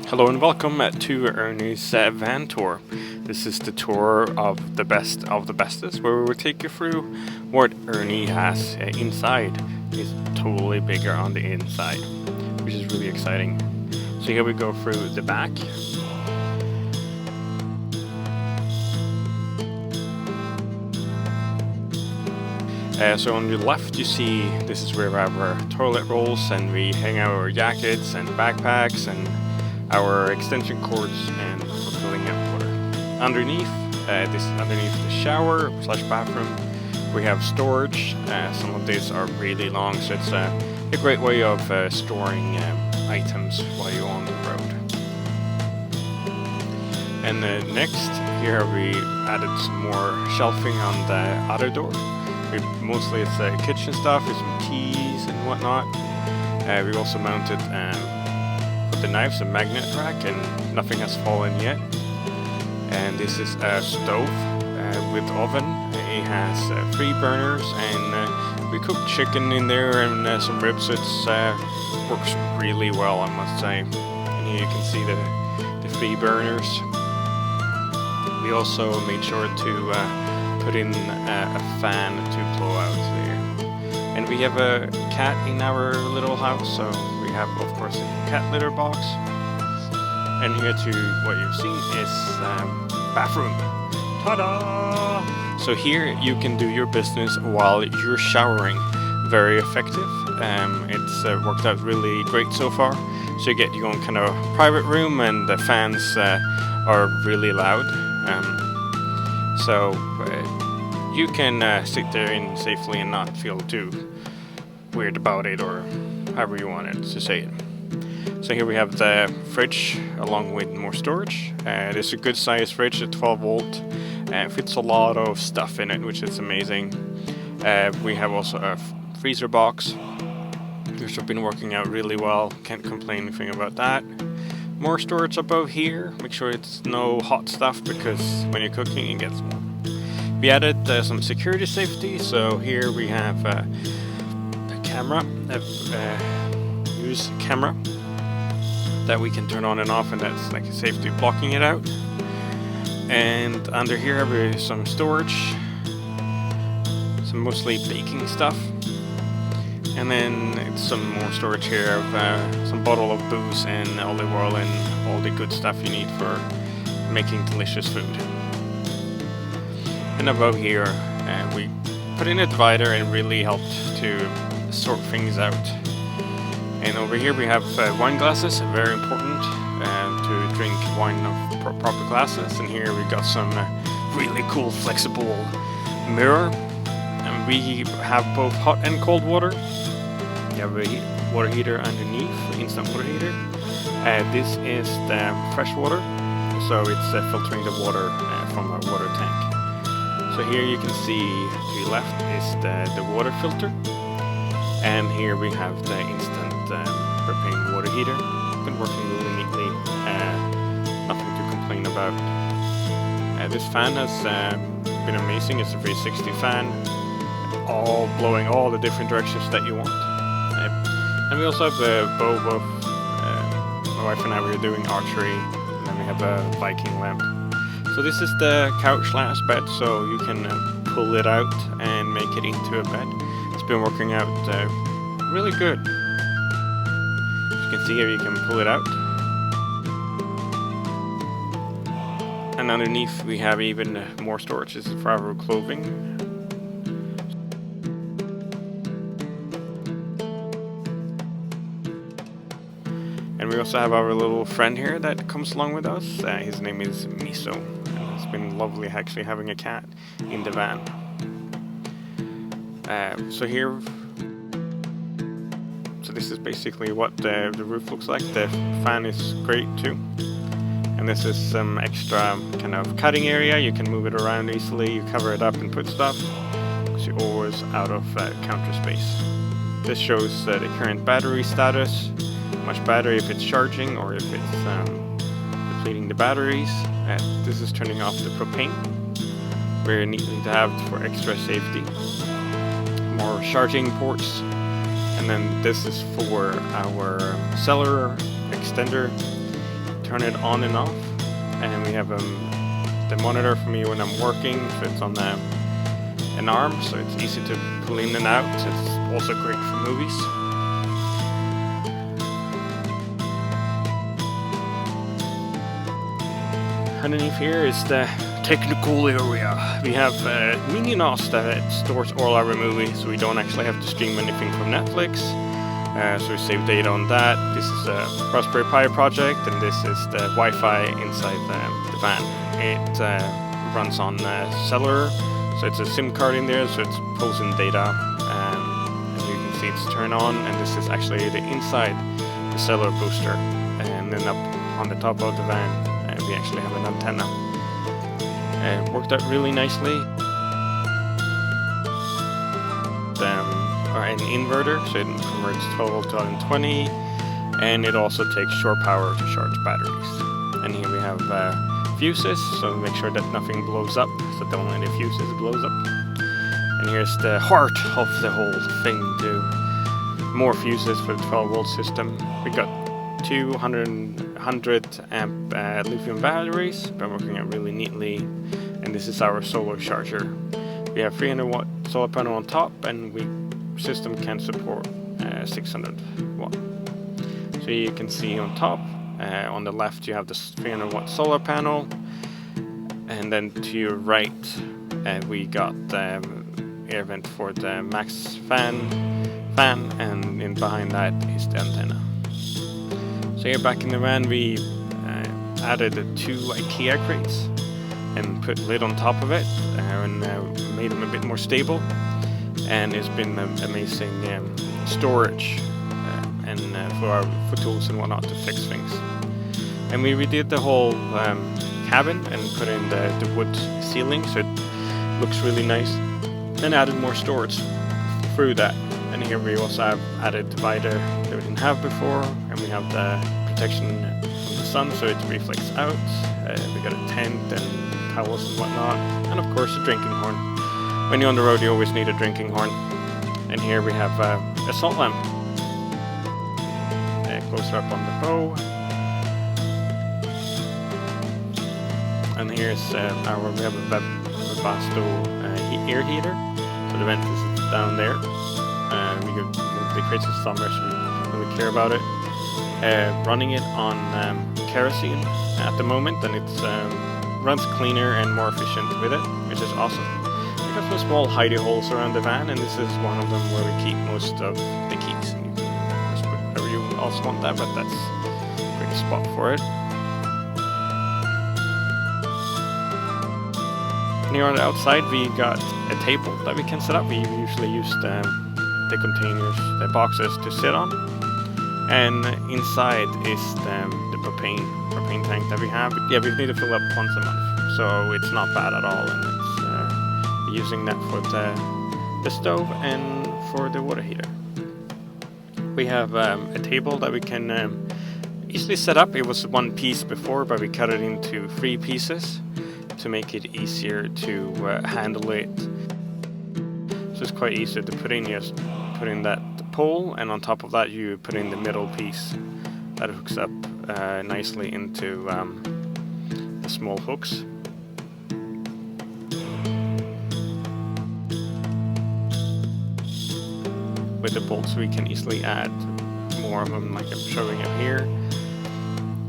Hello and welcome to Ernie's van tour. This is the tour of the best of the bestest, where we will take you through what Ernie has inside. He's totally bigger on the inside, which is really exciting. So here we go through the back. So on the left you see this is where we have our toilet rolls and we hang out our jackets and backpacks and our extension cords and for filling up water. Underneath, underneath the shower / bathroom, we have storage. Some of these are really long, so it's a great way of storing items while you're on the road. And next, here we added some more shelving on the other door. Mostly it's kitchen stuff, with some keys and whatnot. We also mounted the knives, a magnet rack, and nothing has fallen yet. And this is a stove with oven. It has 3 burners, and we cooked chicken in there and some ribs. It works really well, I must say. And here you can see the 3 burners. We also made sure to put in a fan to blow out there. And we have a cat in our little house, so we have, of course, a cat litter box. And here too, what you've seen is bathroom. Ta-da! So here you can do your business while you're showering. Very effective. It's worked out really great so far. So you get your own kind of private room, and the fans are really loud. So you can sit there in safely and not feel too weird about it, or however you want it to say it. So here we have the fridge along with more storage. It is a good size fridge, a 12 volt. Fits a lot of stuff in it, which is amazing. We have also a freezer box, which have been working out really well. Can't complain anything about that. More storage above here. Make sure it's no hot stuff, because when you're cooking it gets warm. We added some security safety. So here we have a camera, use camera that we can turn on and off, and that's like a safety blocking it out. And under here we have some storage, some mostly baking stuff. And then it's some more storage here of some bottle of booze and olive oil and all the good stuff you need for making delicious food. And above here we put in a divider and really helped to sort things out. And over here we have wine glasses, very important to drink wine of proper glasses. And here we got some really cool flexible mirror. And we have both hot and cold water. You have a water heater underneath, instant water heater. This is the fresh water, so it's filtering the water from a water tank. So here you can see to the left is the water filter. And here we have the instant propane water heater. Been working really neatly. Nothing to complain about. This fan has been amazing. It's a 360 fan, all blowing all the different directions that you want. And we also have a bow. Both my wife and I were doing archery, and then we have a Viking lamp. So this is the couch / bed, so you can pull it out and make it into a bed. It's been working out really good. As you can see here, you can pull it out. And underneath we have even more storage. This is for our clothing. And we also have our little friend here that comes along with us. His name is Miso. It's been lovely actually having a cat in the van. So this is basically what the roof looks like. The fan is great too. And this is some extra kind of cutting area. You can move it around easily. You cover it up and put stuff, because you're always out of counter space. This shows the current battery status, how much battery, if it's charging or if it's depleting the batteries. This is turning off the propane. Very neatly to have for extra safety. More charging ports. And then this is for our cellular extender. turn it on and off. And we have the monitor for me when I'm working, so it's on an arm, so it's easy to pull in and out. It's also great for movies. Underneath here is the technical area. We have Mini Nas that stores all our movies, so we don't actually have to stream anything from Netflix. So we save data on that. This is a Raspberry Pi project, and this is the Wi-Fi inside the van. It runs on cellular, so it's a SIM card in there, so it pulls in data. And you can see it's turned on, and this is actually the inside the cellular booster. And then up on the top of the van, we actually have an antenna. It worked out really nicely. An inverter, so it converts 12 volt to 120, and it also takes shore power to charge batteries. And here we have fuses, so make sure that nothing blows up, so that only the fuses blows up. And here's the heart of the whole thing too. More fuses for the 12 volt system. We got 100 amp lithium batteries, been working out really neatly. And this is our solar charger. We have 300 watt solar panel on top, and system can support 600 watt. So you can see on top, on the left you have the 300 watt solar panel, and then to your right we got the air vent for the max fan, and in behind that is the antenna. So here back in the van we added 2 IKEA crates and put lid on top of it and made them a bit more stable. And it's been amazing storage and for tools and whatnot to fix things. And we redid the whole cabin and put in the wood ceiling, so it looks really nice, and added more storage through that. And here we also have added divider that we didn't have before, and we have the protection from the sun so it reflects out. We got a tent and towels and whatnot, and of course a drinking horn. When you're on the road, you always need a drinking horn. And here we have a salt lamp. Closer up on the bow. And here's we have a Webasto air heater. So the vent is down there. We could move the crates of summer, so we don't really care about it. Running it on kerosene at the moment, and it runs cleaner and more efficient with it, which is awesome. We got some small hidey holes around the van, and this is one of them where we keep most of the keys. And you can just put wherever you also want that, but that's a great spot for it. And here on the outside we got a table that we can set up. We usually use the containers, the boxes to sit on. And inside is the propane tank that we have. Yeah, we need to fill up once a month, so it's not bad at all, and it's using that for the stove and for the water heater. We have a table that we can easily set up. It was one piece before, but we cut it into 3 pieces to make it easier to handle it. So it's quite easy to put in. Just put in that pole, and on top of that you put in the middle piece that hooks up nicely into the small hooks. With the bolts we can easily add more of them, like I'm showing up here,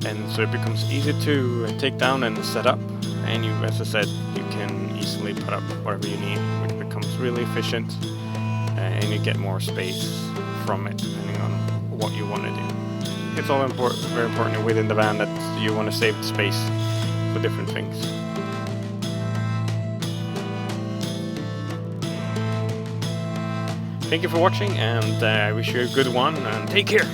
and so it becomes easy to take down and set up. And you, as I said, you can easily put up whatever you need, which becomes really efficient, and you get more space from it depending on what you want to do. It's all very important within the van that you want to save space for different things. Thank you for watching, and I wish you a good one, and take care!